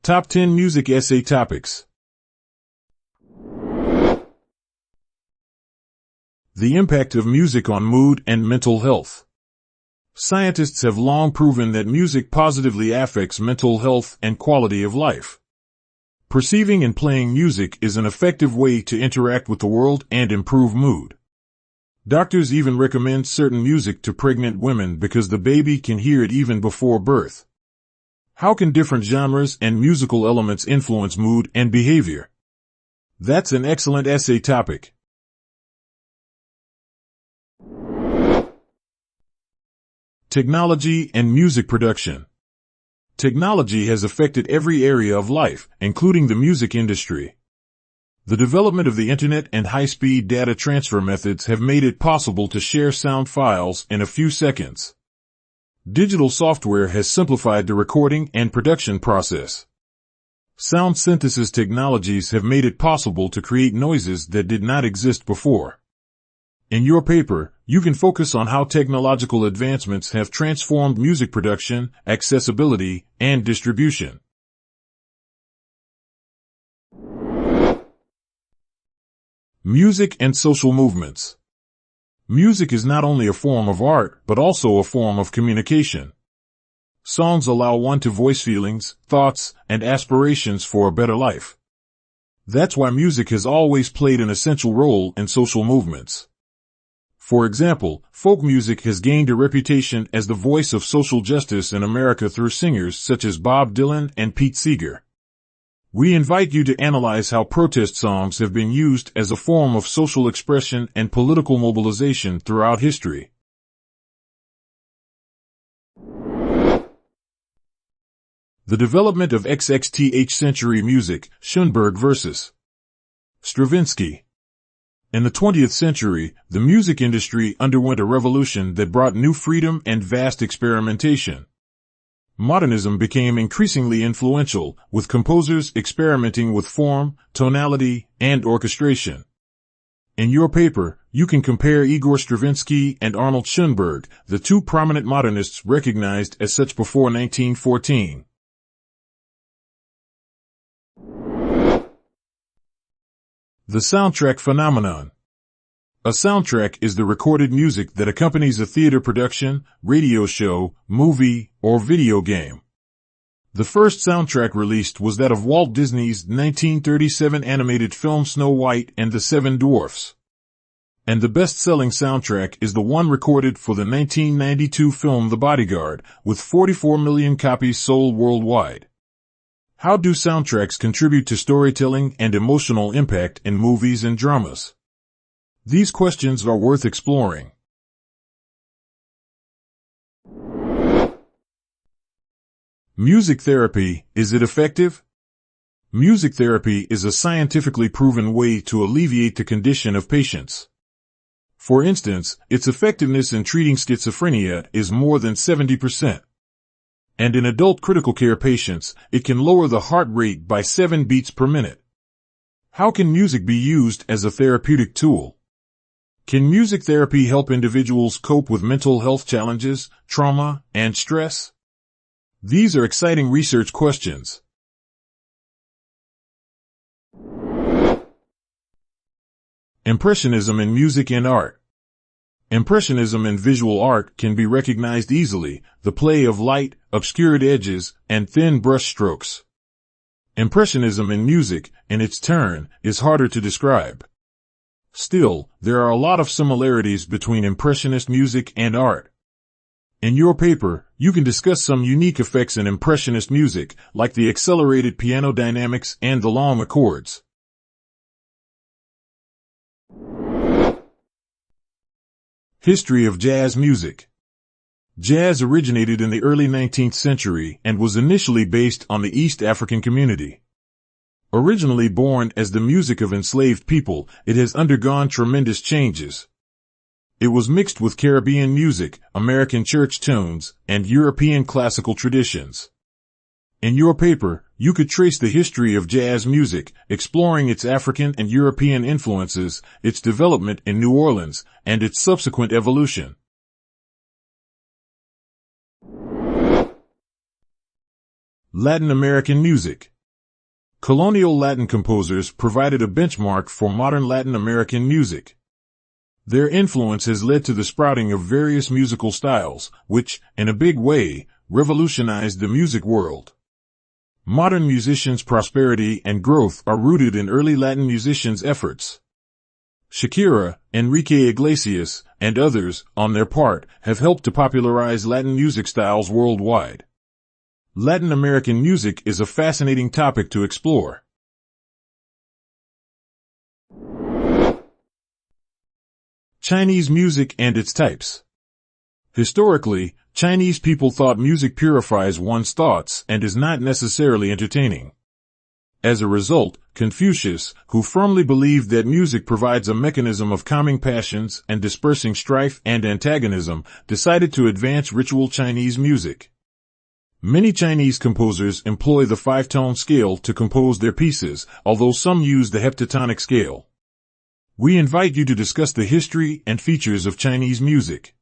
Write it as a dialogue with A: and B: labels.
A: Top 10 Music Essay Topics. The impact of music on mood and mental health. Scientists have long proven that music positively affects mental health and quality of life. Perceiving and playing music is an effective way to interact with the world and improve mood. Doctors even recommend certain music to pregnant women because the baby can hear it even before birth. How can different genres and musical elements influence mood and behavior? That's an excellent essay topic. Technology and music production. Technology has affected every area of life, including the music industry. The development of the internet and high-speed data transfer methods have made it possible to share sound files in a few seconds. Digital software has simplified the recording and production process. Sound synthesis technologies have made it possible to create noises that did not exist before. In your paper, you can focus on how technological advancements have transformed music production, accessibility, and distribution. Music and social movements. Music is not only a form of art, but also a form of communication. Songs allow one to voice feelings, thoughts, and aspirations for a better life. That's why music has always played an essential role in social movements. For example, folk music has gained a reputation as the voice of social justice in America through singers such as Bob Dylan and Pete Seeger. We invite you to analyze how protest songs have been used as a form of social expression and political mobilization throughout history. The development of XXth-century music, Schoenberg vs. Stravinsky. In the 20th century, the music industry underwent a revolution that brought new freedom and vast experimentation. Modernism became increasingly influential, with composers experimenting with form, tonality, and orchestration. In your paper, you can compare Igor Stravinsky and Arnold Schoenberg, the two prominent modernists recognized as such before 1914. The soundtrack phenomenon. A soundtrack is the recorded music that accompanies a theater production, radio show, movie, or video game. The first soundtrack released was that of Walt Disney's 1937 animated film Snow White and the Seven Dwarfs. And the best-selling soundtrack is the one recorded for the 1992 film The Bodyguard, with 44 million copies sold worldwide. How do soundtracks contribute to storytelling and emotional impact in movies and dramas? These questions are worth exploring. Music therapy, is it effective? Music therapy is a scientifically proven way to alleviate the condition of patients. For instance, its effectiveness in treating schizophrenia is more than 70%. And in adult critical care patients, it can lower the heart rate by 7 beats per minute. How can music be used as a therapeutic tool? Can music therapy help individuals cope with mental health challenges, trauma, and stress? These are exciting research questions. Impressionism in music and art. Impressionism in visual art can be recognized easily, the play of light, obscured edges, and thin brush strokes. Impressionism in music, in its turn, is harder to describe. Still, there are a lot of similarities between Impressionist music and art. In your paper, you can discuss some unique effects in Impressionist music, like the accelerated piano dynamics and the long accords. History of jazz music. Jazz originated in the early 19th century and was initially based on the East African community. Originally born as the music of enslaved people, it has undergone tremendous changes. It was mixed with Caribbean music, American church tunes, and European classical traditions. In your paper, you could trace the history of jazz music, exploring its African and European influences, its development in New Orleans, and its subsequent evolution. Latin American music. Colonial Latin composers provided a benchmark for modern Latin American music. Their influence has led to the sprouting of various musical styles, which, in a big way, revolutionized the music world. Modern musicians' prosperity and growth are rooted in early Latin musicians' efforts. Shakira, Enrique Iglesias, and others, on their part, have helped to popularize Latin music styles worldwide. Latin American music is a fascinating topic to explore. Chinese music and its types. Historically, Chinese people thought music purifies one's thoughts and is not necessarily entertaining. As a result, Confucius, who firmly believed that music provides a mechanism of calming passions and dispersing strife and antagonism, decided to advance ritual Chinese music. Many Chinese composers employ the five-tone scale to compose their pieces, although some use the heptatonic scale. We invite you to discuss the history and features of Chinese music.